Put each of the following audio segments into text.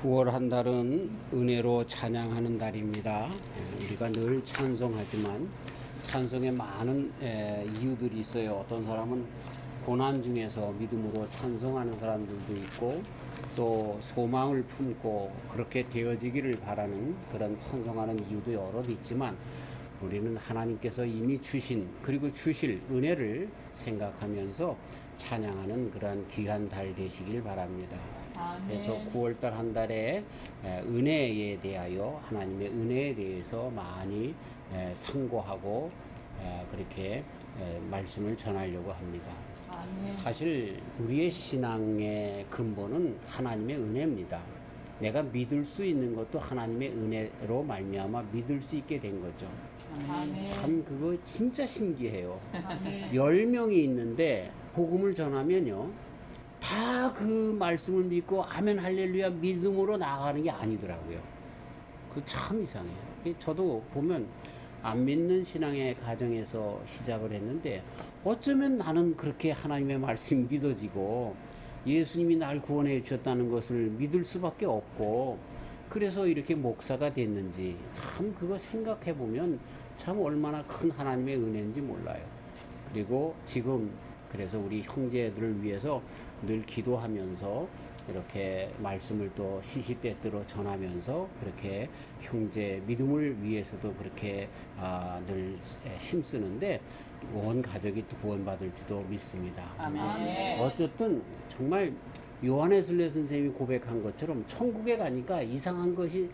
9월 한 달은 은혜로 찬양하는 달입니다. 우리가 늘 찬송하지만 찬송에 많은 이유들이 있어요. 어떤 사람은 고난 중에서 믿음으로 찬송하는 사람들도 있고 또 소망을 품고 그렇게 되어지기를 바라는 그런 찬송하는 이유도 여러 있지만 우리는 하나님께서 이미 주신 그리고 주실 은혜를 생각하면서 찬양하는 그런 귀한 달 되시길 바랍니다. 그래서 9월달 한 달에 은혜에 대하여 하나님의 은혜에 대해서 많이 상고하고 그렇게 말씀을 전하려고 합니다. 사실 우리의 신앙의 근본은 하나님의 은혜입니다. 내가 믿을 수 있는 것도 하나님의 은혜로 말미암아 믿을 수 있게 된 거죠. 참 그거 진짜 신기해요. 10명이 있는데 복음을 전하면요 다 그 말씀을 믿고 아멘 할렐루야 믿음으로 나아가는 게 아니더라고요. 그 참 이상해요. 저도 보면 안 믿는 신앙의 가정에서 시작을 했는데 어쩌면 나는 그렇게 하나님의 말씀이 믿어지고 예수님이 날 구원해 주셨다는 것을 믿을 수밖에 없고 그래서 이렇게 목사가 됐는지 참 그거 생각해 보면 참 얼마나 큰 하나님의 은혜인지 몰라요. 그리고 지금 그래서 우리 형제들을 위해서 늘 기도하면서 이렇게 말씀을 또 시시때때로 전하면서 그렇게 형제 믿음을 위해서도 그렇게 늘 힘쓰는데 온 가족이 또 구원받을지도 믿습니다. 아멘. 어쨌든 정말 요한에슬레 선생님이 고백한 것처럼 천국에 가니까 이상한 것이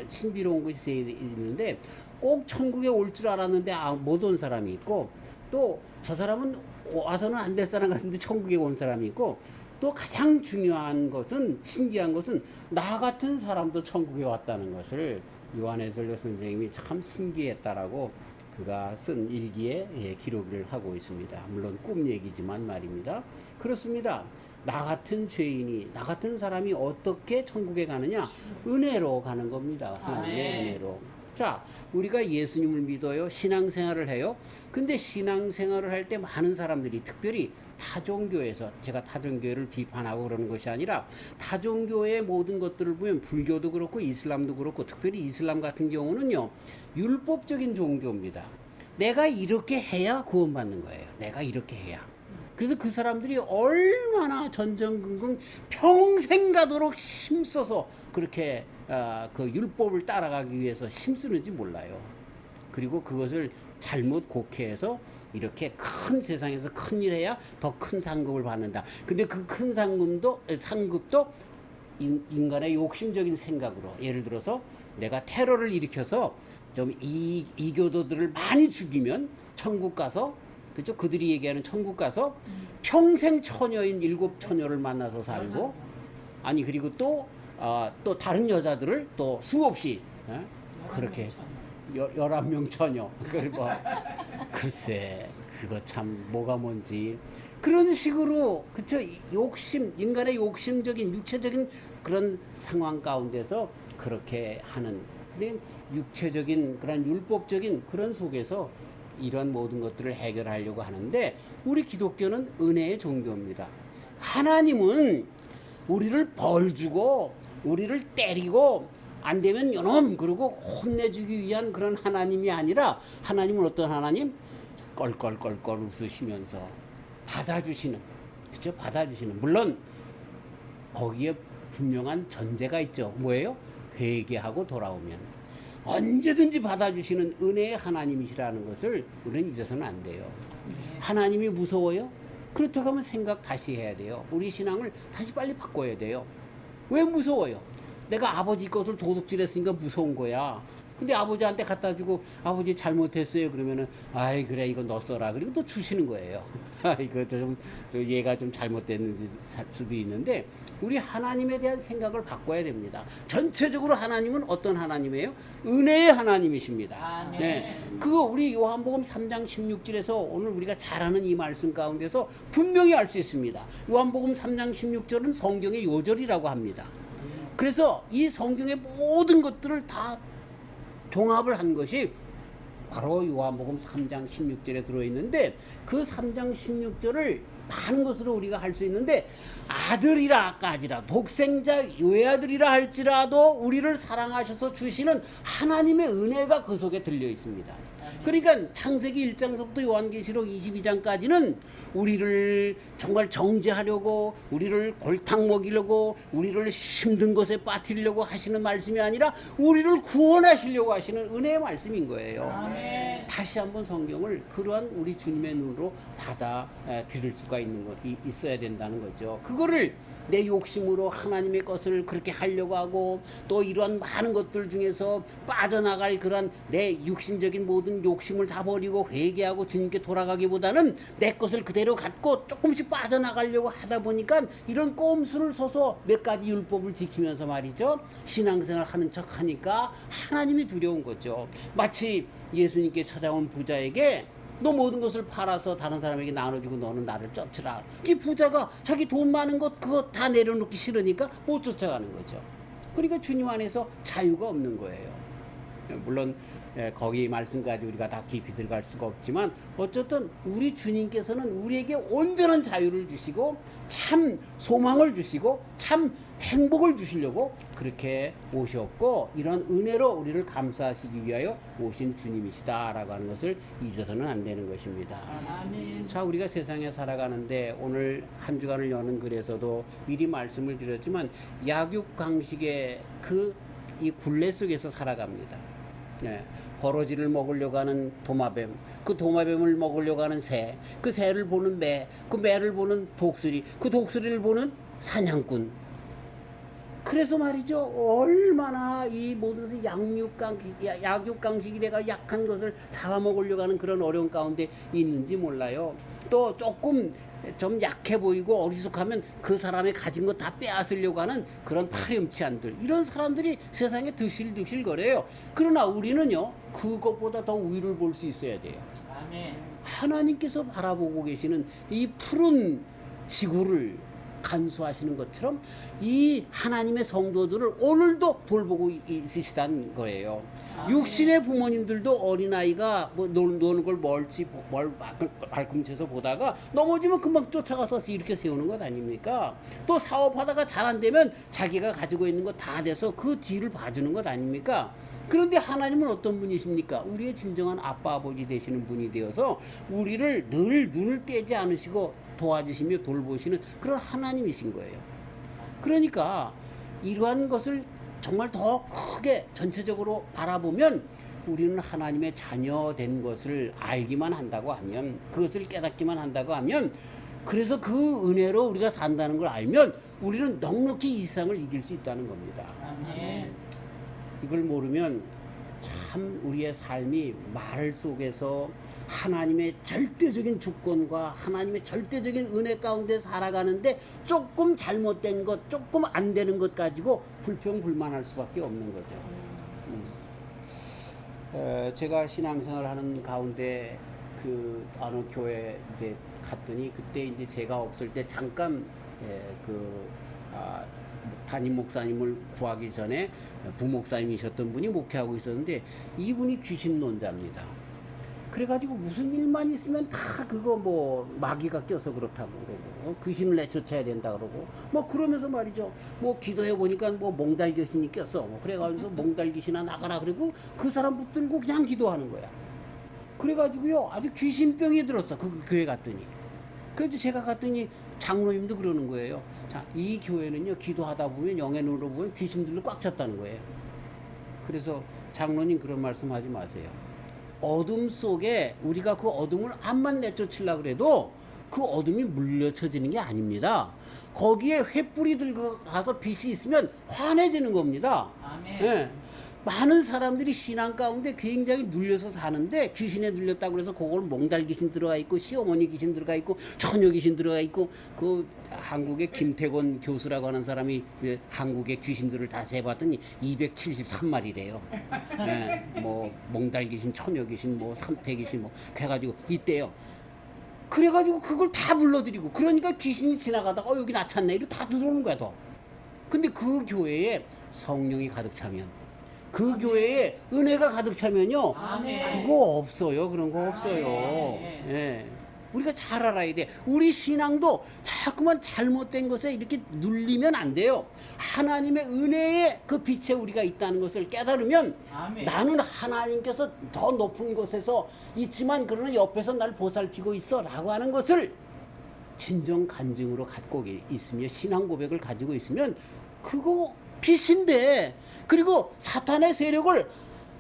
신비로운 것이 있는데 꼭 천국에 올 줄 알았는데 못 온 사람이 있고 또 저 사람은 와서는 안 될 사람 같은데 천국에 온 사람이 있고 또 가장 중요한 것은 신기한 것은 나 같은 사람도 천국에 왔다는 것을 요한에슬레 선생님이 참 신기했다라고 그가 쓴 일기에 기록을 하고 있습니다. 물론 꿈 얘기지만 말입니다. 그렇습니다. 나 같은 죄인이 나 같은 사람이 어떻게 천국에 가느냐? 은혜로 가는 겁니다. 하나님의 은혜로. 자, 우리가 예수님을 믿어요. 신앙생활을 해요. 근데 신앙생활을 할 때 많은 사람들이 특별히 타종교에서 제가 타종교를 비판하고 그러는 것이 아니라 타종교의 모든 것들을 보면 불교도 그렇고 이슬람도 그렇고 특별히 이슬람 같은 경우는요. 율법적인 종교입니다. 내가 이렇게 해야 구원받는 거예요. 내가 이렇게 해야. 그래서 그 사람들이 얼마나 전전긍긍 평생 가도록 힘써서 그렇게 그 율법을 따라가기 위해서 힘쓰는지 몰라요. 그리고 그것을 잘못 곡해해서 이렇게 큰 세상에서 큰 일 해야 더 큰 상급을 받는다. 근데 그 큰 상급도 인간의 욕심적인 생각으로 예를 들어서 내가 테러를 일으켜서 좀 이교도들을 많이 죽이면 천국 가서 그죠? 그들이 얘기하는 천국 가서 평생 처녀인 7 처녀를 만나서 살고 아니 그리고 또 다른 여자들을 또 수없이 그렇게 11명 처녀 그리고 글쎄 그거 참 뭐가 뭔지 그런 식으로 그쵸 인간의 욕심적인 육체적인 그런 상황 가운데서 그렇게 하는 그런 육체적인 그런 율법적인 그런 속에서 이런 모든 것들을 해결하려고 하는데 우리 기독교는 은혜의 종교입니다. 하나님은 우리를 벌 주고 우리를 때리고 안 되면 요놈 그러고 혼내주기 위한 그런 하나님이 아니라 하나님은 어떤 하나님? 껄껄껄껄 웃으시면서 받아주시는 그렇죠? 받아주시는 물론 거기에 분명한 전제가 있죠. 뭐예요? 회개하고 돌아오면 언제든지 받아주시는 은혜의 하나님이시라는 것을 우리는 잊어서는 안 돼요. 하나님이 무서워요? 그렇다고 하면 생각 다시 해야 돼요. 우리 신앙을 다시 빨리 바꿔야 돼요. 왜 무서워요? 내가 아버지 것을 도둑질했으니까 무서운 거야. 근데 아버지한테 갖다 주고 아버지 잘못했어요. 그러면은 아이 그래 이거 너 써라. 그리고 또 주시는 거예요. 이거 좀 얘가 좀 잘못됐는지 수도 있는데 우리 하나님에 대한 생각을 바꿔야 됩니다. 전체적으로 하나님은 어떤 하나님이에요? 은혜의 하나님이십니다. 네. 그거 우리 요한복음 3장 16절에서 오늘 우리가 잘 아는 이 말씀 가운데서 분명히 알 수 있습니다. 요한복음 3장 16절은 성경의 요절이라고 합니다. 그래서 이 성경의 모든 것들을 다 종합을 한 것이 바로 요한복음 3장 16절에 들어있는데 그 3장 16절을 많은 것으로 우리가 할 수 있는데 아들이라까지라 독생자 외아들이라 할지라도 우리를 사랑하셔서 주시는 하나님의 은혜가 그 속에 들려 있습니다. 그러니까 창세기 1장서부터 요한계시록 22장까지는 우리를 정말 정죄하려고 우리를 골탕 먹이려고 우리를 힘든 것에 빠뜨리려고 하시는 말씀이 아니라 우리를 구원하시려고 하시는 은혜의 말씀인 거예요. 아멘. 다시 한번 성경을 그러한 우리 주님의 눈으로 받아 들을 수가 있어야 된다는 거죠. 그거를 내 욕심으로 하나님의 것을 그렇게 하려고 하고 또 이러한 많은 것들 중에서 빠져나갈 그런 내 육신적인 모든 욕심을 다 버리고 회개하고 주님께 돌아가기보다는 내 것을 그대로 갖고 조금씩 빠져나가려고 하다 보니까 이런 꼼수를 서서 몇 가지 율법을 지키면서 말이죠. 신앙생활 하는 척 하니까 하나님이 두려운 거죠. 마치 예수님께 찾아온 부자에게 너 모든 것을 팔아서 다른 사람에게 나눠주고 너는 나를 쫓으라. 이 부자가 자기 돈 많은 것 그거 다 내려놓기 싫으니까 못 쫓아가는 거죠. 그러니까 주님 안에서 자유가 없는 거예요. 물론 거기 말씀까지 우리가 다 깊이 들어갈 수가 없지만 어쨌든 우리 주님께서는 우리에게 온전한 자유를 주시고 참 소망을 주시고 참 행복을 주시려고 그렇게 오셨고 이런 은혜로 우리를 감사하시기 위하여 오신 주님이시다라고 하는 것을 잊어서는 안 되는 것입니다. 아멘. 자, 우리가 세상에 살아가는데 오늘 한 주간을 여는 글에서도 미리 말씀을 드렸지만 약육강식의 이 굴레 속에서 살아갑니다. 네, 버러지를 먹으려고 하는 도마뱀, 그 도마뱀을 먹으려고 하는 새, 그 새를 보는 매, 그 매를 보는 독수리, 그 독수리를 보는 사냥꾼. 그래서 말이죠, 얼마나 이 모든 것이 약육강식이래가 약한 것을 잡아먹으려고 하는 그런 어려운 가운데 있는지 몰라요. 또 조금 좀 약해 보이고 어리숙하면 그 사람이 가진 거 다 빼앗으려고 하는 그런 파렴치한들, 이런 사람들이 세상에 드실드실 거려요. 그러나 우리는요, 그것보다 더 위를 볼 수 있어야 돼요. 아멘. 하나님께서 바라보고 계시는 이 푸른 지구를 간수하시는 것처럼 이 하나님의 성도들을 오늘도 돌보고 있으시다는 거예요. 아멘. 육신의 부모님들도 어린아이가 뭐 노는 걸 발꿈치에서 보다가 넘어지면 금방 쫓아가서 이렇게 세우는 것 아닙니까? 또 사업하다가 잘 안 되면 자기가 가지고 있는 거 다 돼서 그 뒤를 봐주는 것 아닙니까? 그런데 하나님은 어떤 분이십니까? 우리의 진정한 아빠 아버지 되시는 분이 되어서 우리를 늘 눈을 떼지 않으시고 도와주시며 돌보시는 그런 하나님이신 거예요. 그러니까 이러한 것을 정말 더 크게 전체적으로 바라보면 우리는 하나님의 자녀된 것을 알기만 한다고 하면, 그것을 깨닫기만 한다고 하면, 그래서 그 은혜로 우리가 산다는 걸 알면 우리는 넉넉히 이 세상을 이길 수 있다는 겁니다. 아멘. 이걸 모르면 참 우리의 삶이 말 속에서 하나님의 절대적인 주권과 하나님의 절대적인 은혜 가운데 살아가는데 조금 잘못된 것, 조금 안 되는 것 가지고 불평불만할 수밖에 없는 거죠. 제가 신앙생활 하는 가운데 그 어느 교회 이제 갔더니 그때 이제 제가 없을 때 잠깐 담임 목사님을 구하기 전에 부목사님이셨던 분이 목회하고 있었는데 이분이 귀신론자입니다. 그래가지고 무슨 일만 있으면 다 그거 뭐 마귀가 껴서 그렇다고 그러고 귀신을 내쫓아야 된다 그러고 뭐 그러면서 말이죠. 뭐 기도해 보니까 뭐 몽달 귀신이 꼈어. 뭐 그래가지고 몽달 귀신아 나가라 그리고 그 사람 붙들고 그냥 기도하는 거야. 그래가지고요 아주 귀신병이 들었어. 그 교회 갔더니. 그래서 제가 갔더니 장로님도 그러는 거예요. 자, 이 교회는요 기도하다 보면 영의 눈으로 보면 귀신들로 꽉 찼다는 거예요. 그래서 장로님 그런 말씀하지 마세요. 어둠 속에 우리가 그 어둠을 암만 내쫓으려고 그래도 그 어둠이 물려쳐지는 게 아닙니다. 거기에 횃불이 들어가서 빛이 있으면 환해지는 겁니다. 아멘. 예. 많은 사람들이 신앙 가운데 굉장히 눌려서 사는데 귀신에 눌렸다고 해서 그걸 몽달 귀신 들어가 있고 시어머니 귀신 들어가 있고 처녀 귀신 들어가 있고 그 한국의 김태곤 교수라고 하는 사람이 한국의 귀신들을 다 세봤더니 273마리래요. 예, 뭐 몽달 귀신, 처녀 귀신, 뭐 삼태 귀신 뭐 해가지고 있대요. 그래가지고 그걸 다 불러들이고 그러니까 귀신이 지나가다가 여기 나찼네 이러고 다 들어오는 거야 더. 근데 그 교회에 성령이 가득 차면 그 아멘. 교회에 은혜가 가득 차면요. 아멘. 그거 없어요. 그런 거 없어요. 아멘. 예. 우리가 잘 알아야 돼. 우리 신앙도 자꾸만 잘못된 것에 이렇게 눌리면 안 돼요. 하나님의 은혜의 그 빛에 우리가 있다는 것을 깨달으면 아멘. 나는 하나님께서 더 높은 곳에서 있지만 그러나 옆에서 날 보살피고 있어 라고 하는 것을 진정 간증으로 갖고 있으며 신앙 고백을 가지고 있으면 그거 빛인데, 그리고 사탄의 세력을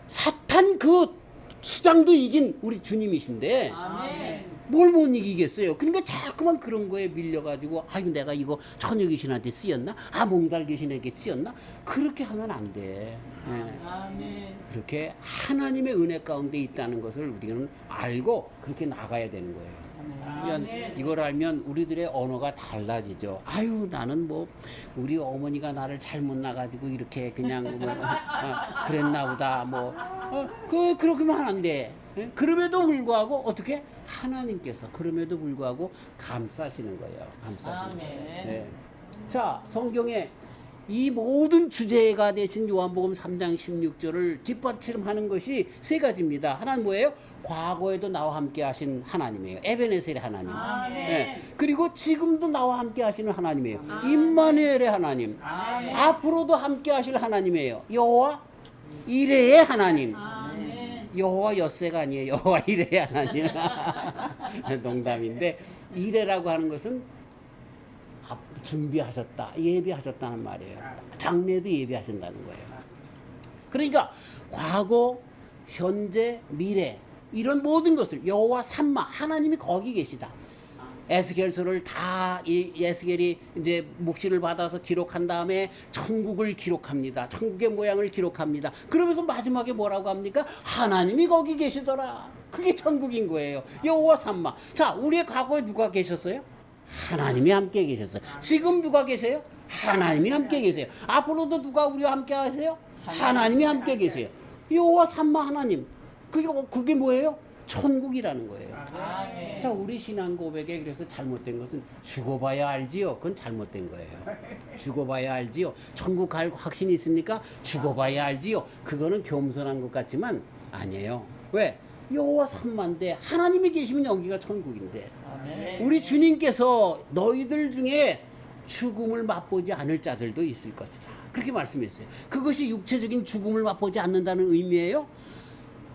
사탄 그 수장도 이긴 우리 주님이신데 아멘. 뭘 못 이기겠어요. 그러니까 자꾸만 그런 거에 밀려가지고 아유 내가 이거 처녀 귀신한테 쓰였나? 아 몽달 귀신에게 쓰였나? 그렇게 하면 안 돼. 예. 아멘. 그렇게 하나님의 은혜 가운데 있다는 것을 우리는 알고 그렇게 나가야 되는 거예요. 그러면 아멘. 이걸 알면 우리들의 언어가 달라지죠. 아유 나는 뭐 우리 어머니가 나를 잘못 나가지고 이렇게 그냥 뭐, 그랬나 보다 뭐 그렇게만 하면 안 돼. 예? 그럼에도 불구하고 어떻게 하나님께서 그럼에도 불구하고 감싸시는 거예요. 감싸시는 거예요. 아멘. 네. 자, 성경에 이 모든 주제가 되신 요한복음 3장 16절을 뒷받침하는 것이 세 가지입니다. 하나는 뭐예요? 과거에도 나와 함께 하신 하나님이에요. 에베네셀의 하나님. 아멘. 네. 그리고 지금도 나와 함께 하시는 하나님이에요. 아멘. 임마누엘의 하나님. 아멘. 앞으로도 함께 하실 하나님이에요. 여호와 이레의 하나님. 아멘. 여호와 엿새가 아니에요. 여호와 이레의 하나님. 농담인데 이레라고 하는 것은 준비하셨다, 예비하셨다는 말이에요. 장래도 예비하신다는 거예요. 그러니까 과거, 현재, 미래 이런 모든 것을 여호와 삼마 하나님이 거기 계시다. 에스겔서를 다 이 에스겔이 이제 묵시를 받아서 기록한 다음에 천국을 기록합니다. 천국의 모양을 기록합니다. 그러면서 마지막에 뭐라고 합니까? 하나님이 거기 계시더라. 그게 천국인 거예요. 여호와 삼마. 자, 우리의 과거에 누가 계셨어요? 하나님이 함께 계셨어요. 지금 누가 계세요? 하나님이 함께 계세요. 앞으로도 누가 우리와 함께 하세요? 하나님이 함께 계세요. 여호와 삼마 하나님. 그게 뭐예요? 천국이라는 거예요. 아멘. 자, 우리 신앙 고백에 그래서 잘못된 것은 죽어봐야 알지요. 그건 잘못된 거예요. 죽어봐야 알지요. 천국 갈 확신이 있습니까? 죽어봐야 알지요. 그거는 겸손한 것 같지만 아니에요. 왜? 여호와 삼마인데 하나님이 계시면 여기가 천국인데 아멘. 우리 주님께서 너희들 중에 죽음을 맛보지 않을 자들도 있을 것이다. 그렇게 말씀했어요. 그것이 육체적인 죽음을 맛보지 않는다는 의미예요.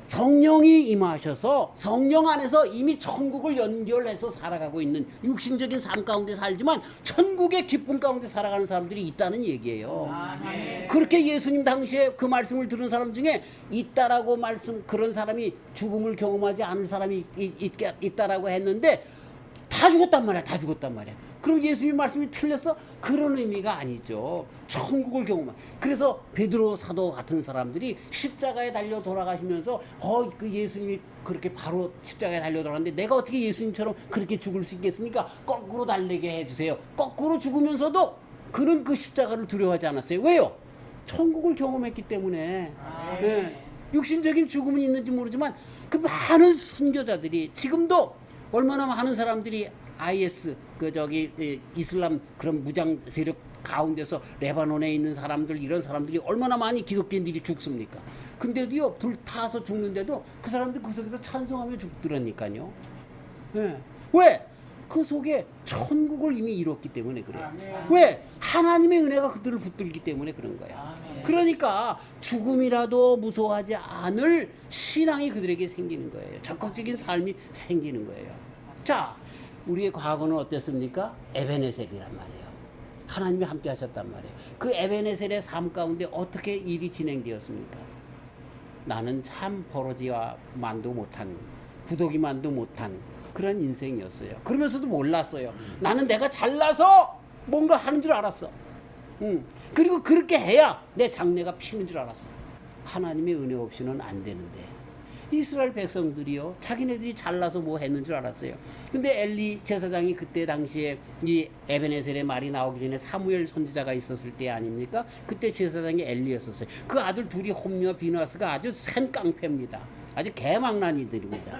성령이 임하셔서 성령 안에서 이미 천국을 연결해서 살아가고 있는 육신적인 삶 가운데 살지만 천국의 기쁨 가운데 살아가는 사람들이 있다는 얘기예요. 아멘. 그렇게 예수님 당시에 그 말씀을 들은 사람 중에 있다라고 그런 사람이 죽음을 경험하지 않을 사람이 있다라고 했는데 다 죽었단 말이야. 다 죽었단 말이야. 그럼 예수님 말씀이 틀렸어? 그런 의미가 아니죠. 천국을 경험한. 그래서 베드로 사도 같은 사람들이 십자가에 달려 돌아가시면서 그 예수님이 그렇게 바로 십자가에 달려 돌아갔는데 내가 어떻게 예수님처럼 그렇게 죽을 수 있겠습니까? 거꾸로 달리게 해주세요. 거꾸로 죽으면서도 그는 그 십자가를 두려워하지 않았어요. 왜요? 천국을 경험했기 때문에. 예. 육신적인 죽음은 있는지 모르지만 그 많은 순교자들이 지금도 얼마나 많은 사람들이 IS 이슬람 그런 무장 세력 가운데서 레바논에 있는 사람들 이런 사람들이 얼마나 많이 기독교인들이 죽습니까? 근데도요 불타서 죽는데도 그 사람들 그 속에서 찬송하며 죽더라니까요. 예. 왜? 그 속에 천국을 이미 이뤘기 때문에 그래요. 왜? 하나님의 은혜가 그들을 붙들기 때문에 그런 거야. 아멘. 그러니까 죽음이라도 무서워하지 않을 신앙이 그들에게 생기는 거예요. 적극적인 삶이 생기는 거예요. 자, 우리의 과거는 어땠습니까? 에베네셀이란 말이에요. 하나님이 함께 하셨단 말이에요. 그 에베네셀의 삶 가운데 어떻게 일이 진행되었습니까? 나는 참 버러지만도 못한, 부더기만도 못한 그런 인생이었어요. 그러면서도 몰랐어요. 나는 내가 잘나서 뭔가 하는 줄 알았어. 그리고 그렇게 해야 내 장래가 피는 줄 알았어. 하나님의 은혜 없이는 안 되는데. 이스라엘 백성들이요, 자기네들이 잘나서 뭐 했는 줄 알았어요. 근데 엘리 제사장이 그때 당시에 이 에베네셀의 말이 나오기 전에 사무엘 선지자가 있었을 때 아닙니까? 그때 제사장이 엘리였었어요. 그 아들 둘이 홈리와 비누아스가 아주 센 깡패입니다. 아주 개망난이들입니다.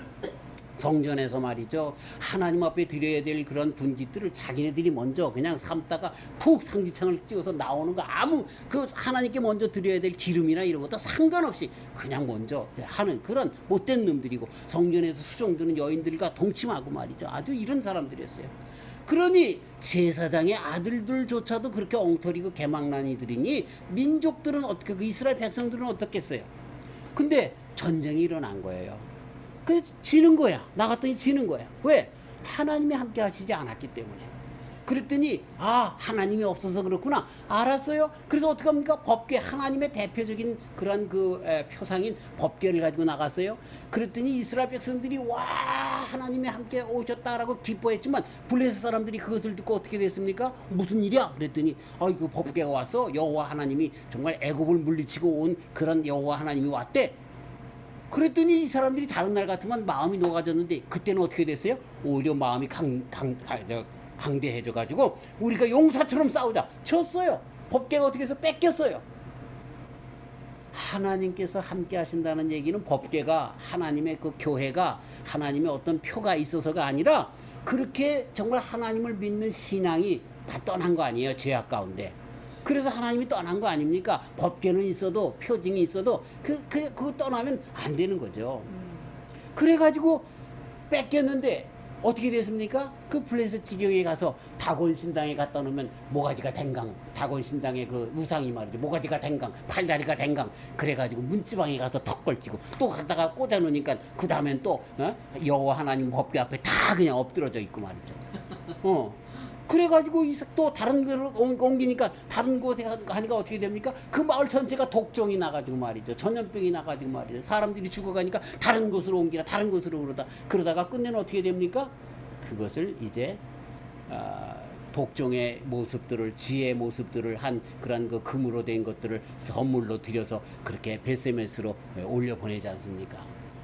성전에서 말이죠. 하나님 앞에 드려야 될 그런 분깃들을 자기네들이 먼저 그냥 삶다가 푹 상지창을 찍어서 나오는 거 아무 그 하나님께 먼저 드려야 될 기름이나 이런 것도 상관없이 그냥 먼저 하는 그런 못된 놈들이고 성전에서 수종드는 여인들과 동침하고 말이죠. 아주 이런 사람들이었어요. 그러니 제사장의 아들들조차도 그렇게 엉터리고 개망난이들이니 민족들은 어떻게 그 이스라엘 백성들은 어떻겠어요? 근데 전쟁이 일어난 거예요. 그 지는 거야. 나갔더니 지는 거야. 왜? 하나님이 함께 하시지 않았기 때문에. 그랬더니 하나님이 없어서 그렇구나. 알았어요. 그래서 어떻게 합니까? 법궤 하나님의 대표적인 그런 표상인 법궤를 가지고 나갔어요. 그랬더니 이스라엘 백성들이 와 하나님이 함께 오셨다라고 기뻐했지만 블레셋 사람들이 그것을 듣고 어떻게 됐습니까? 무슨 일이야? 그랬더니 그 법궤가 와서 여호와 하나님이 정말 애굽을 물리치고 온 그런 여호와 하나님이 왔대. 그랬더니 이 사람들이 다른 날 같으면 마음이 녹아졌는데 그때는 어떻게 됐어요? 오히려 마음이 강대해져 가지고 우리가 용사처럼 싸우자. 졌어요. 법궤가 어떻게 해서 뺏겼어요. 하나님께서 함께 하신다는 얘기는 법궤가 하나님의 그 교회가 하나님의 어떤 표가 있어서가 아니라 그렇게 정말 하나님을 믿는 신앙이 다 떠난 거 아니에요. 죄악 가운데. 그래서 하나님이 떠난 거 아닙니까? 법궤는 있어도 표징이 있어도 그거 떠나면 안 되는 거죠. 그래가지고 뺏겼는데 어떻게 됐습니까? 그 블레셋 지경에 가서 다곤 신당에 갖다 놓으면 모가지가 댕강, 다곤 신당의 그 우상이 말이죠. 모가지가 댕강, 팔다리가 댕강. 그래가지고 문지방에 가서 턱 걸치고 또 갖다가 꽂아 놓으니까 그 다음엔 또 여호와 하나님 법궤 앞에 다 그냥 엎드러져 있고 말이죠. 그래가지고 또 다른 곳으로 옮기니까 다른 곳에 가니까 어떻게 됩니까? 그 마을 전체가 독종이 나가지고 말이죠. 전염병이 나가지고 말이죠. 사람들이 죽어가니까 다른 곳으로 옮기나 다른 곳으로 그러다가 끝내는 어떻게 됩니까? 그것을 이제 독종의 모습들을 쥐의 모습들을 한 그런 그 금으로 된 것들을 선물로 드려서 그렇게 베세메스로 올려 보내지 않습니까?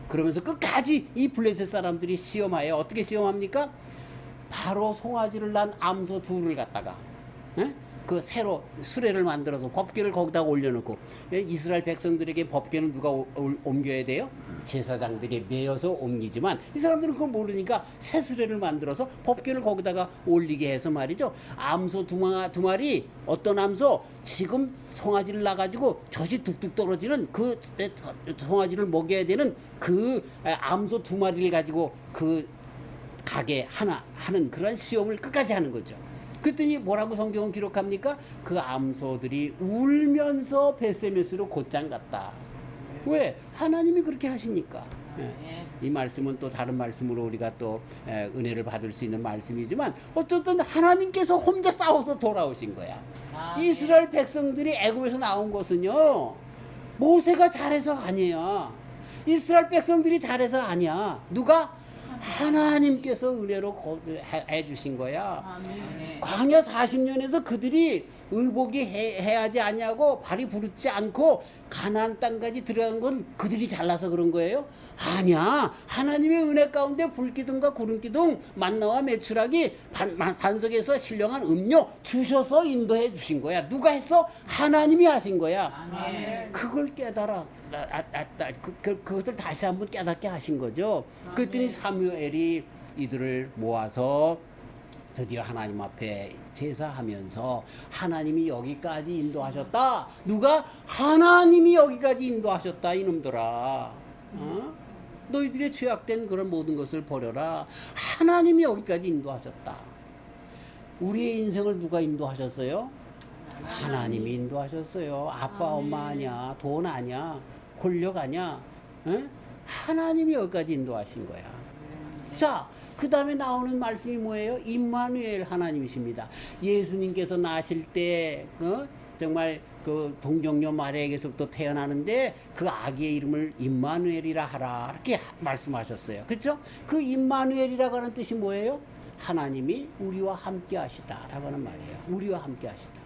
그러면서 끝까지 이 블레셋 사람들이 시험하여 어떻게 시험합니까? 바로 송아지를 낳은 암소 둘을 갖다가 그 새로 수레를 만들어서 법궤를 거기다가 올려놓고 이스라엘 백성들에게 법궤는 누가 옮겨야 돼요? 제사장들이 매여서 옮기지만 이 사람들은 그걸 모르니까 새 수레를 만들어서 법궤를 거기다가 올리게 해서 말이죠. 암소 두 마리 어떤 암소 지금 송아지를 낳아가지고 젖이 뚝뚝 떨어지는 그 송아지를 먹여야 되는 그 암소 두 마리를 가지고 그 가게 하나 하는 그런 시험을 끝까지 하는 거죠. 그랬더니 뭐라고 성경은 기록합니까? 그 암소들이 울면서 베세메스로 곧장 갔다. 왜? 하나님이 그렇게 하시니까. 이 말씀은 또 다른 말씀으로 우리가 또 은혜를 받을 수 있는 말씀이지만 어쨌든 하나님께서 혼자 싸워서 돌아오신 거야. 이스라엘 백성들이 애굽에서 나온 것은요 모세가 잘해서 아니야. 이스라엘 백성들이 잘해서 아니야. 누가? 하나님께서 은혜로 해주신 거야. 아멘. 광야 40년에서 그들이 의복이 해하지 아니하고 발이 부르지 않고 가나안 땅까지 들어간 건 그들이 잘나서 그런 거예요? 아니야. 하나님의 은혜 가운데 불기둥과 구름기둥 만나와 메추라기 반석에서 신령한 음료 주셔서 인도해 주신 거야. 누가 했어? 하나님이 하신 거야. 아멘. 그걸 깨달아. 그것을 다시 한번 깨닫게 하신 거죠. 그랬더니 사무엘이 이들을 모아서 드디어 하나님 앞에 제사하면서 하나님이 여기까지 인도하셨다. 누가? 하나님이 여기까지 인도하셨다. 이놈들아. 너희들의 죄악된 그런 모든 것을 버려라. 하나님이 여기까지 인도하셨다. 우리의 인생을 누가 인도하셨어요? 하나님이 인도하셨어요. 아빠 엄마 아니야. 돈 아니야. 권력 아니야. 하나님이 여기까지 인도하신 거야. 자, 그 다음에 나오는 말씀이 뭐예요? 임마누엘 하나님이십니다. 예수님께서 나실 때 정말 그 동정녀 마리아에게서부터 태어나는데 그 아기의 이름을 임마누엘이라 하라 이렇게 말씀하셨어요. 그렇죠? 그 임마누엘이라고 하는 뜻이 뭐예요? 하나님이 우리와 함께 하시다라고 하는 말이에요. 우리와 함께 하시다.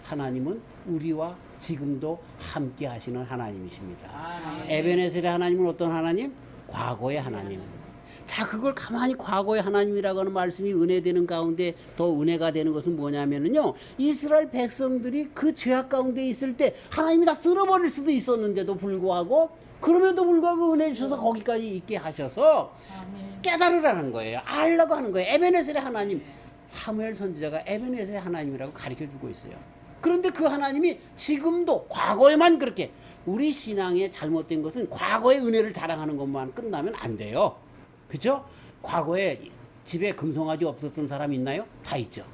하나님은 우리와 지금도 함께 하시는 하나님이십니다. 에베네셀의 하나님은 어떤 하나님? 과거의 하나님. 자, 그걸 가만히 과거의 하나님이라고 하는 말씀이 은혜되는 가운데 더 은혜가 되는 것은 뭐냐면은요, 이스라엘 백성들이 그 죄악 가운데 있을 때 하나님이 다 쓸어버릴 수도 있었는데도 불구하고, 그럼에도 불구하고 은혜 주셔서 거기까지 있게 하셔서 아멘. 깨달으라는 거예요. 알라고 하는 거예요. 에베네셀의 하나님, 사무엘 선지자가 에베네셀의 하나님이라고 가르쳐주고 있어요. 그런데 그 하나님이 지금도, 과거에만 그렇게, 우리 신앙의 잘못된 것은 과거의 은혜를 자랑하는 것만 끝나면 안 돼요. 그죠? 과거에 집에 금송아지 없었던 사람 있나요? 다 있죠.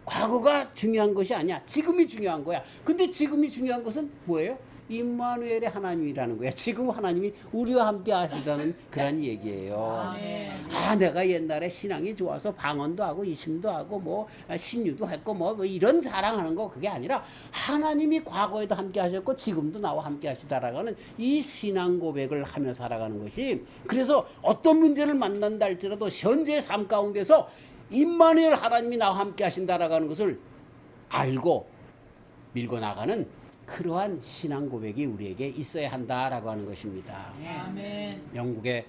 과거가 중요한 것이 아니야. 지금이 중요한 거야. 근데 지금이 중요한 것은 뭐예요? 임마누엘의 하나님이라는 거야. 지금 하나님이 우리와 함께 하시다는 그런 얘기예요. 아멘. 아, 내가 옛날에 신앙이 좋아서 방언도 하고 이심도 하고 뭐 신유도 했고 뭐 이런 자랑하는 거, 그게 아니라 하나님이 과거에도 함께 하셨고 지금도 나와 함께 하시다라고 하는 이 신앙 고백을 하며 살아가는 것이, 그래서 어떤 문제를 만난다 할지라도 현재의 삶 가운데서 임마누엘 하나님이 나와 함께 하신다라고 하는 것을 알고 밀고 나가는 그러한 신앙 고백이 우리에게 있어야 한다라고 하는 것입니다. 아멘. 영국의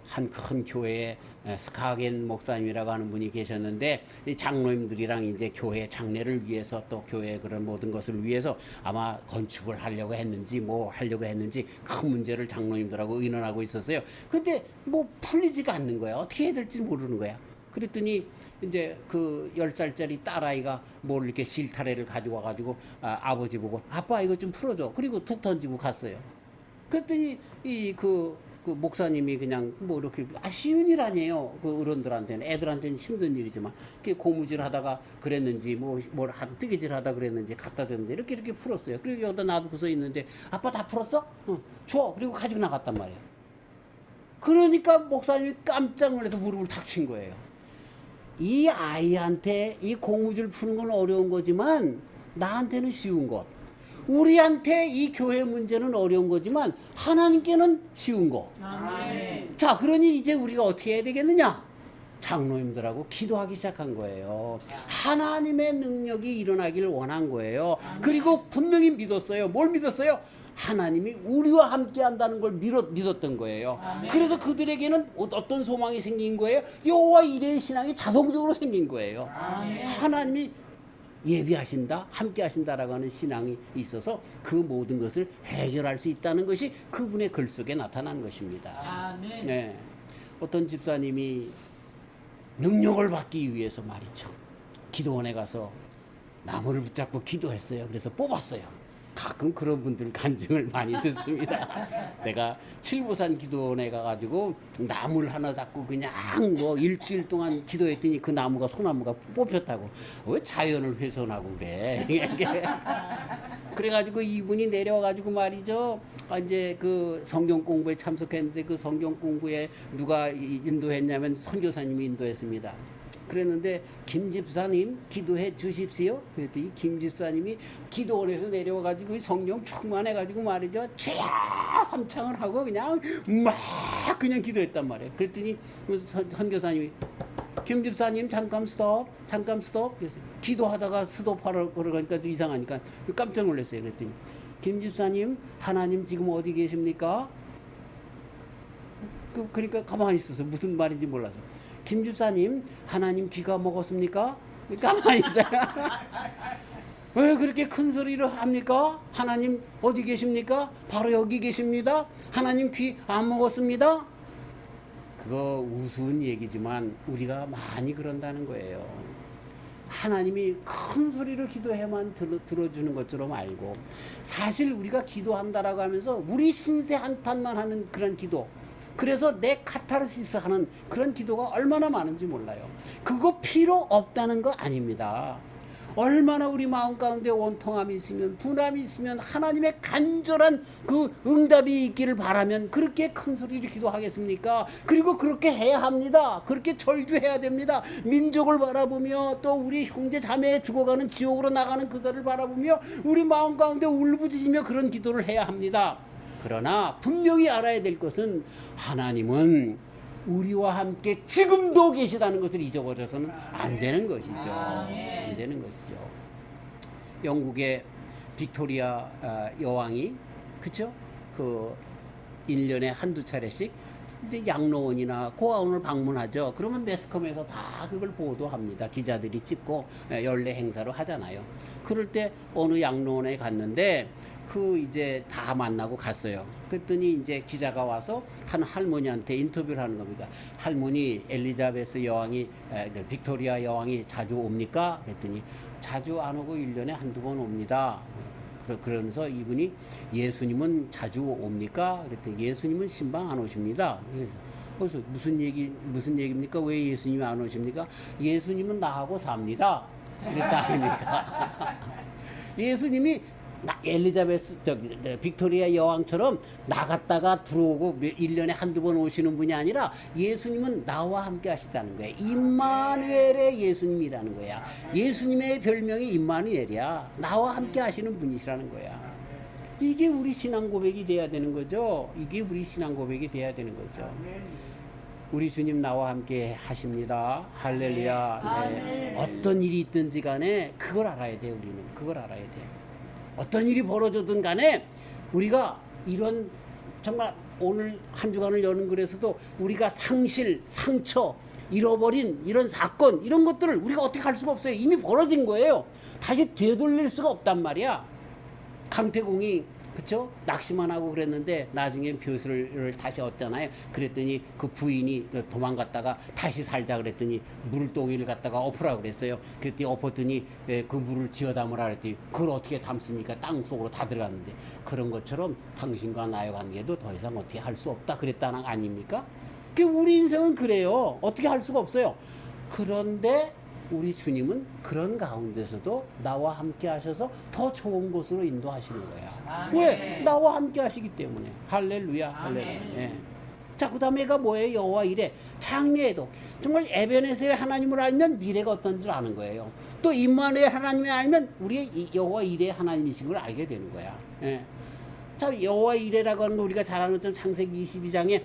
한 큰 교회에 스카겐 목사님이라고 하는 분이 계셨는데, 이 장로님들이랑 이제 교회 장례를 위해서 또 교회 그런 모든 것을 위해서 아마 건축을 하려고 했는지 뭐 하려고 했는지 큰 문제를 장로님들하고 의논하고 있었어요. 근데 뭐 풀리지가 않는 거야. 어떻게 해야 될지 모르는 거야. 그랬더니 이제 그 10살짜리 딸아이가 뭘 이렇게 실타래를 가지고 와가지고 아버지 보고, 아빠 이거 좀 풀어줘. 그리고 툭 던지고 갔어요. 그랬더니 그 목사님이 그냥 뭐 이렇게 쉬운 일 아니에요. 그 어른들한테는, 애들한테는 힘든 일이지만, 이렇게 고무줄 하다가 그랬는지 뭘 뜨개질 하다 그랬는지 갖다 줬는데 이렇게 풀었어요. 그리고 여기다 놔두고서 있는데, 아빠 다 풀었어? 응, 줘. 그리고 가지고 나갔단 말이에요. 그러니까 목사님이 깜짝 놀라서 무릎을 탁 친 거예요. 이 아이한테 이 고무줄 푸는 건 어려운 거지만 나한테는 쉬운 것, 우리한테 이 교회 문제는 어려운 거지만 하나님께는 쉬운 거. 아멘. 자, 그러니 이제 우리가 어떻게 해야 되겠느냐? 장로님들하고 기도하기 시작한 거예요. 하나님의 능력이 일어나기를 원한 거예요. 그리고 분명히 믿었어요. 뭘 믿었어요? 하나님이 우리와 함께 한다는 걸 믿었던 거예요. 아멘. 그래서 그들에게는 어떤 소망이 생긴 거예요? 여호와 이레의 신앙이 자동적으로 생긴 거예요. 아멘. 하나님이 예비하신다, 함께 하신다라고 하는 신앙이 있어서 그 모든 것을 해결할 수 있다는 것이 그분의 글 속에 나타난 것입니다. 아멘. 네. 어떤 집사님이 능력을 받기 위해서 말이죠, 기도원에 가서 나무를 붙잡고 기도했어요. 그래서 뽑았어요. 가끔 그런 분들 간증을 많이 듣습니다. 내가 칠보산 기도원에 가가지고 나무를 하나 잡고 그냥 뭐 일주일 동안 기도했더니 그 나무가, 소나무가 뽑혔다고. 왜 자연을 훼손하고 그래? 그래가지고 이분이 내려와가지고 말이죠, 이제 그 성경 공부에 참석했는데, 그 성경 공부에 누가 인도했냐면 선교사님이 인도했습니다. 그랬는데, 김 집사님 기도해 주십시오. 그랬더니 김 집사님이 기도원에서 내려와가지고 성령 충만해가지고 말이죠, 죄야 삼창을 하고 그냥 막 그냥 기도했단 말이에요. 그랬더니 선교사님이, 김 집사님 잠깐 스톱. 그래서 기도하다가 스톱하러 그러니까 좀 이상하니까 깜짝 놀랐어요. 그랬더니, 김 집사님 하나님 지금 어디 계십니까? 그러니까 가만히 있어서 무슨 말인지 몰라서, 김 집사님 하나님 귀가 먹었습니까? 가만히 있어요. 왜 그렇게 큰 소리를 합니까? 하나님 어디 계십니까? 바로 여기 계십니다. 하나님 귀 안 먹었습니다. 그거 우스운 얘기지만 우리가 많이 그런다는 거예요. 하나님이 큰 소리로 기도해만 들어주는 것처럼 알고, 사실 우리가 기도한다라고 하면서 우리 신세 한탄만 하는 그런 기도, 그래서 내 카타르시스 하는 그런 기도가 얼마나 많은지 몰라요. 그거 필요 없다는 거 아닙니다. 얼마나 우리 마음 가운데 원통함이 있으면, 분함이 있으면, 하나님의 간절한 그 응답이 있기를 바라면 그렇게 큰 소리로 기도하겠습니까? 그리고 그렇게 해야 합니다. 그렇게 절규해야 됩니다. 민족을 바라보며, 또 우리 형제 자매 죽어가는 지옥으로 나가는 그들을 바라보며 우리 마음 가운데 울부짖으며 그런 기도를 해야 합니다. 그러나 분명히 알아야 될 것은, 하나님은 우리와 함께 지금도 계시다는 것을 잊어버려서는 안 되는 것이죠. 안 되는 것이죠. 영국의 빅토리아 여왕이, 그쵸? 그 1년에 한두 차례씩 이제 양로원이나 고아원을 방문하죠. 그러면 매스컴에서 다 그걸 보도합니다. 기자들이 찍고 연례 행사로 하잖아요. 그럴 때 어느 양로원에 갔는데 그 이제 다 만나고 갔어요. 그랬더니 이제 기자가 와서 한 할머니한테 인터뷰를 하는 겁니다. 할머니, 엘리자베스 여왕이 빅토리아 여왕이 자주 옵니까? 그랬더니 자주 안 오고 1년에 한두 번 옵니다. 그러면서 이분이 예수님은 자주 옵니까? 그랬더니 예수님은 신방 안 오십니다. 그래서 무슨 얘기입니까? 왜 예수님이 안 오십니까? 예수님은 나하고 삽니다. 그랬다 아닙니까? 예수님이 엘리자베스 빅토리아 여왕처럼 나갔다가 들어오고 1년에 한두 번 오시는 분이 아니라 예수님은 나와 함께 하시다는 거예요. 임마누엘의 예수님이라는 거야. 예수님의 별명이 임마누엘이야. 나와 함께 하시는 분이시라는 거야. 이게 우리 신앙 고백이 돼야 되는 거죠. 이게 우리 신앙 고백이 돼야 되는 거죠. 우리 주님 나와 함께 하십니다. 할렐루야. 네. 어떤 일이 있든지 간에 그걸 알아야 돼. 우리는 그걸 알아야 돼. 어떤 일이 벌어졌든 간에 우리가 이런 정말 오늘 한 주간을 여는 글에서도 우리가 상실, 상처, 잃어버린 이런 사건 이런 것들을 우리가 어떻게 할 수가 없어요. 이미 벌어진 거예요. 다시 되돌릴 수가 없단 말이야. 강태공이 그쵸? 낚시만 하고 그랬는데 나중에 벼슬을 다시 얻잖아요. 그랬더니 그 부인이 도망갔다가 다시 살자 그랬더니 물동이를 갖다가 엎으라 그랬어요. 그랬더니 엎었더니 그 물을 지어 담으라 그랬더니 그걸 어떻게 담습니까? 땅 속으로 다 들어갔는데 그런 것처럼 당신과 나의 관계도 더 이상 어떻게 할 수 없다 그랬다는 거 아닙니까? 그 우리 인생은 그래요. 어떻게 할 수가 없어요. 그런데 우리 주님은 그런 가운데서도 나와 함께 하셔서 더 좋은 곳으로 인도하시는 거야. 아멘. 왜? 나와 함께 하시기 때문에. 할렐루야. 할렐루야. 예. 자, 그 다음에가 뭐예요? 여호와 이레. 장래에도 정말 에베네셀의 하나님을 알면 미래가 어떤 줄 아는 거예요. 또 임마누엘 하나님을 알면 우리의 여호와 이레의 하나님이신 걸 알게 되는 거야. 예. 자, 여호와 이레라고 하는 거 우리가 잘 아는 것처럼 창세기 22장에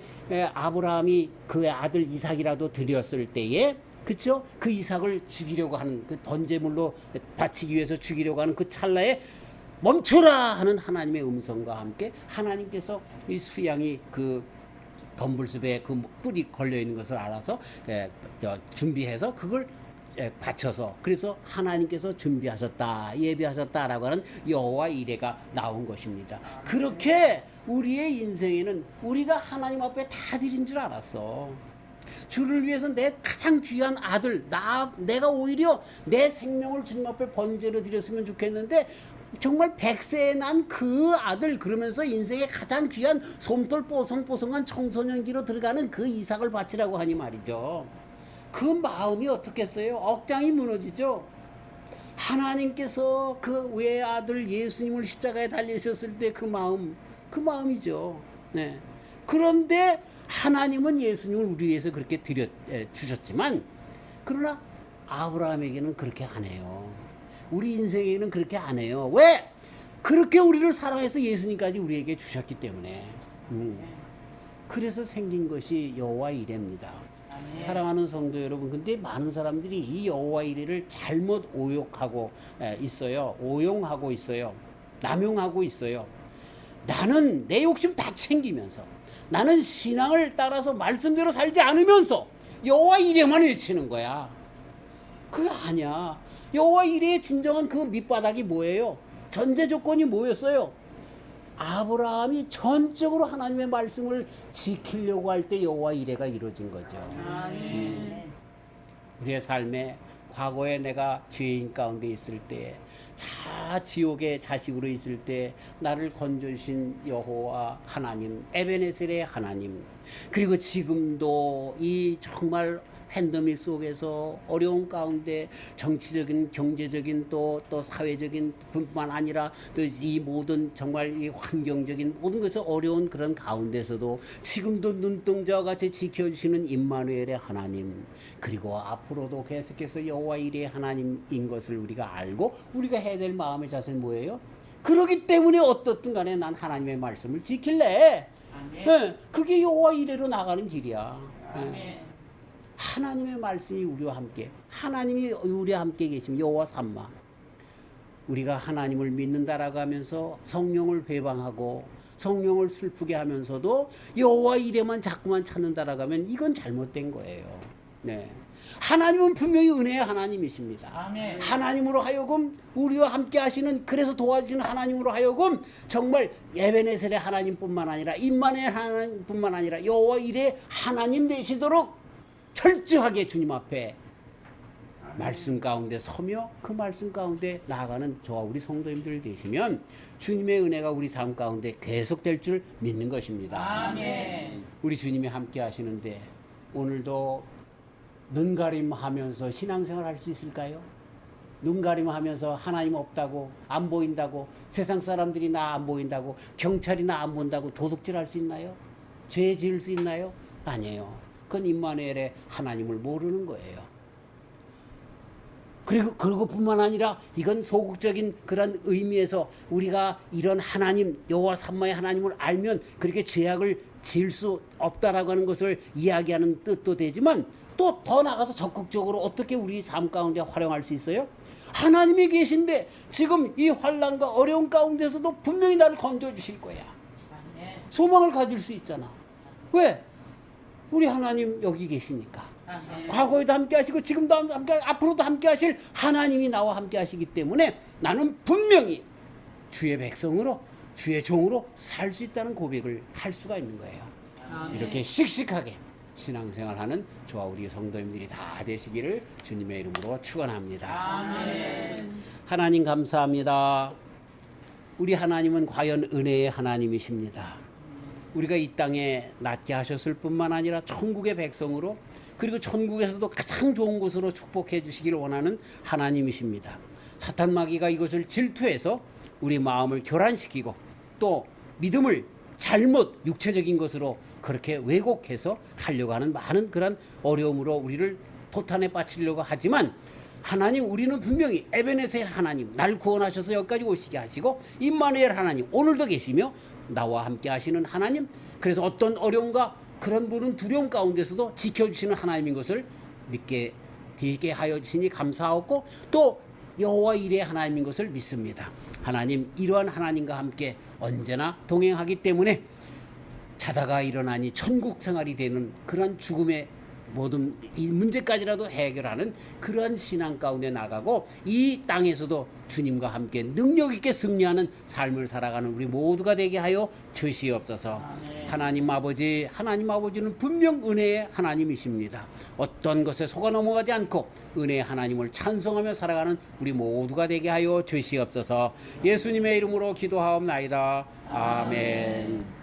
아브라함이 그의 아들 이삭이라도 드렸을 때에 그쵸? 그 이삭을 죽이려고 하는 그 번제물로 바치기 위해서 죽이려고 하는 그 찰나에 멈춰라 하는 하나님의 음성과 함께 하나님께서 이 수양이 그 덤불숲에 그 뿔이 걸려 있는 것을 알아서 준비해서 그걸 바쳐서 그래서 하나님께서 준비하셨다 예비하셨다라고 하는 여호와 이레가 나온 것입니다. 그렇게 우리의 인생에는 우리가 하나님 앞에 다 드린 줄 알았어. 주를 위해서 내 가장 귀한 아들 내가 오히려 내 생명을 주님 앞에 번제로 드렸으면 좋겠는데 정말 100세에 난 그 아들 그러면서 인생의 가장 귀한 솜털 뽀송뽀송한 청소년기로 들어가는 그 이삭을 바치라고 하니 말이죠. 그 마음이 어떻겠어요? 억장이 무너지죠. 하나님께서 그 외아들 예수님을 십자가에 달리셨을 때 그 마음이죠. 네. 그런데 하나님은 예수님을 우리 위해서 그렇게 주셨지만 그러나 아브라함에게는 그렇게 안 해요. 우리 인생에는 그렇게 안 해요. 왜? 그렇게 우리를 사랑해서 예수님까지 우리에게 주셨기 때문에. 그래서 생긴 것이 여호와 이레입니다. 사랑하는 성도 여러분, 근데 많은 사람들이 이 여호와 이레를 잘못 오용하고 있어요. 남용하고 있어요. 나는 내 욕심 다 챙기면서 나는 신앙을 따라서 말씀대로 살지 않으면서 여호와 이레만 외치는 거야. 그게 아니야. 여호와 이레의 진정한 그 밑바닥이 뭐예요? 전제 조건이 뭐였어요? 아브라함이 전적으로 하나님의 말씀을 지키려고 할 때 여호와 이레가 이루어진 거죠. 우리의 삶에 과거에 내가 죄인 가운데 있을 때 지옥의 자식으로 있을 때 나를 건져주신 여호와 하나님 에베네셀의 하나님 그리고 지금도 이 정말 팬데믹 속에서 어려운 가운데 정치적인 경제적인 또 사회적인 뿐만 아니라 또 이 모든 정말 이 환경적인 모든 것이 어려운 그런 가운데서도 지금도 눈동자와 같이 지켜주시는 임마누엘의 하나님 그리고 앞으로도 계속해서 여호와 이레의 하나님인 것을 우리가 알고 우리가 해야 될 마음의 자세는 뭐예요? 그러기 때문에 어떻든 간에 난 하나님의 말씀을 지킬래. 네, 그게 여호와 이레로 나가는 길이야. 네. 하나님의 말씀이 우리와 함께 하나님이 우리와 함께 계시면 여호와 삼마 우리가 하나님을 믿는다라고 하면서 성령을 회방하고 성령을 슬프게 하면서도 여호와 이래만 자꾸만 찾는다라고 하면 이건 잘못된 거예요. 네. 하나님은 분명히 은혜의 하나님이십니다. 아멘. 하나님으로 하여금 우리와 함께 하시는, 그래서 도와주시는 하나님으로 하여금 정말 에베네셀의 하나님뿐만 아니라 임마누엘 하나님뿐만 아니라 여호와 이레 하나님 되시도록 철저하게 주님 앞에 말씀 가운데 서며 그 말씀 가운데 나아가는 저와 우리 성도님들 되시면 주님의 은혜가 우리 삶 가운데 계속될 줄 믿는 것입니다. 아멘. 우리 주님이 함께 하시는데 오늘도 눈가림하면서 신앙생활 할 수 있을까요? 눈가림하면서 하나님 없다고, 안 보인다고, 세상 사람들이 나 안 보인다고, 경찰이 나 안 본다고 도둑질 할 수 있나요? 죄 지을 수 있나요? 아니에요. 그건 임마누엘의 하나님을 모르는 거예요. 그리고 그것뿐만 아니라 이건 소극적인 그런 의미에서 우리가 이런 하나님, 여호와 삼마의 하나님을 알면 그렇게 죄악을 지을 수 없다라고 하는 것을 이야기하는 뜻도 되지만, 또 더 나가서 적극적으로 어떻게 우리 삶 가운데 활용할 수 있어요? 하나님이 계신데 지금 이 환난과 어려운 가운데서도 분명히 나를 건져주실 거야. 아멘. 소망을 가질 수 있잖아. 왜? 우리 하나님 여기 계시니까. 아멘. 과거에도 함께 하시고 지금도 함께, 앞으로도 함께 하실 하나님이 나와 함께 하시기 때문에 나는 분명히 주의 백성으로, 주의 종으로 살 수 있다는 고백을 할 수가 있는 거예요. 아멘. 이렇게 씩씩하게 신앙생활하는 저와 우리 성도님들이 다 되시기를 주님의 이름으로 축원합니다. 아멘. 하나님 감사합니다. 우리 하나님은 과연 은혜의 하나님이십니다. 우리가 이 땅에 낫게 하셨을 뿐만 아니라 천국의 백성으로, 그리고 천국에서도 가장 좋은 곳으로 축복해 주시기를 원하는 하나님이십니다. 사탄 마귀가 이것을 질투해서 우리 마음을 교란시키고 또 믿음을 잘못 육체적인 것으로 그렇게 왜곡해서 하려고 하는 많은 그런 어려움으로 우리를 도탄에 빠뜨리려고 하지만, 하나님, 우리는 분명히 에베네셀 하나님, 날 구원하셔서 여기까지 오시게 하시고 임마누엘 하나님, 오늘도 계시며 나와 함께 하시는 하나님, 그래서 어떤 어려움과 그런 부른 두려움 가운데서도 지켜주시는 하나님인 것을 믿게 되게 하여 주시니 감사하고, 또 여호와 이레 하나님인 것을 믿습니다. 하나님, 이러한 하나님과 함께 언제나 동행하기 때문에 자다가 일어나니 천국 생활이 되는 그런 죽음의 모든 이 문제까지라도 해결하는 그런 신앙 가운데 나가고, 이 땅에서도 주님과 함께 능력 있게 승리하는 삶을 살아가는 우리 모두가 되게 하여 주시옵소서. 아멘. 하나님 아버지, 하나님 아버지는 분명 은혜의 하나님이십니다. 어떤 것에 속아 넘어가지 않고 은혜의 하나님을 찬송하며 살아가는 우리 모두가 되게 하여 주시옵소서. 예수님의 이름으로 기도하옵나이다. 아멘.